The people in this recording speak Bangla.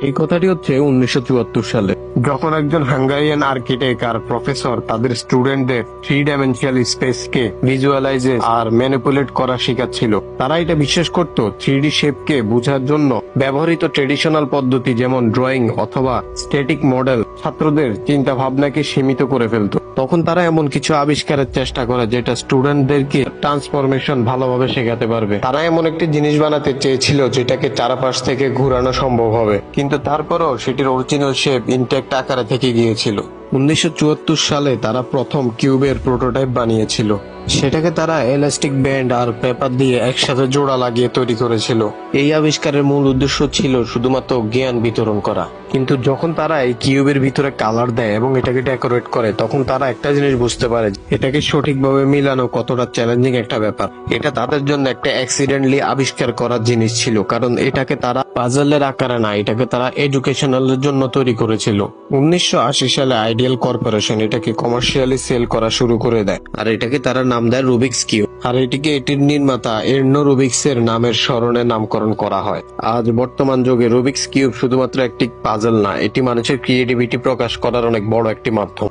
এই কথাটি হচ্ছে 1974 সালে, যখন একজন হাঙ্গারিয়ান আর্কিটেক্ট আর প্রফেসর তাদের স্টুডেন্টদের 3 ডাইমেনশনাল স্পেস কে ভিজুয়ালাইজেস আর ম্যানিপুলেট করা শেখাচ্ছিল। তারা এটা বিশ্বাস করত 3D শেপকে বোঝার জন্য ব্যবহৃত ট্রেডিশনাল পদ্ধতি যেমন ড্রয়িং অথবা স্ট্যাটিক মডেল ছাত্রদের চিন্তা ভাবনাকে সীমিত করে ফেলতো। তখন তারা এমন কিছু আবিষ্কারের চেষ্টা করে যেটা স্টুডেন্টদেরকে ট্রান্সফরমেশন ভালোভাবে শেখাতে পারবে। তারা এমন একটি জিনিস বানাতে চেয়েছিল যেটাকে চারপাশ থেকে ঘুরানো সম্ভব হবে, কিন্তু তারপরও সেটির অরিজিনাল শেপ ইনট্যাক্ট আকারে থেকে গিয়েছিল। 1974 সালে তারা প্রথম কিউবের প্রোটোটাইপ বানিয়েছিল। সেটাকে তারা এলাস্টিক ব্যান্ড আর পেপার দিয়ে একসাথে জোড়া লাগিয়ে তৈরি করেছিল। এই আবিষ্কারের মূল উদ্দেশ্য ছিল শুধুমাত্র জ্ঞান বিতরণ করা। কিন্তু যখন তারা এই কিউবের ভিতরে কালার দেয় এবং এটাকে ডেকোরেট করে, তখন তারা একটা জিনিস বুঝতে পারে, এটাকে সঠিকভাবে মিলানো কতটা চ্যালেঞ্জিং একটা ব্যাপার। এটা তাদের জন্য একটা অ্যাক্সিডেন্টলি আবিষ্কার করার জিনিস ছিল, কারণ এটাকে তারা পাজলের আকারে না, এটাকে তারা এডুকেশনালের জন্য তৈরি করেছিল। 1980 সালে আইডিয়াল কর্পোরেশন এটাকে কমার্শিয়ালি সেল করা শুরু করে দেয়, আর এটাকে তারা নাম দেয় রুবিক্স কিউব। আর এটিকে এটির নির্মাতা এর্নো রুবিক্স এর নামের স্মরণে নামকরণ করা হয়। আজ বর্তমান যুগে রুবিক্স কিউব শুধুমাত্র একটি পাজল না, এটি মানুষের ক্রিয়েটিভিটি প্রকাশ করার অনেক বড় একটি মাধ্যম।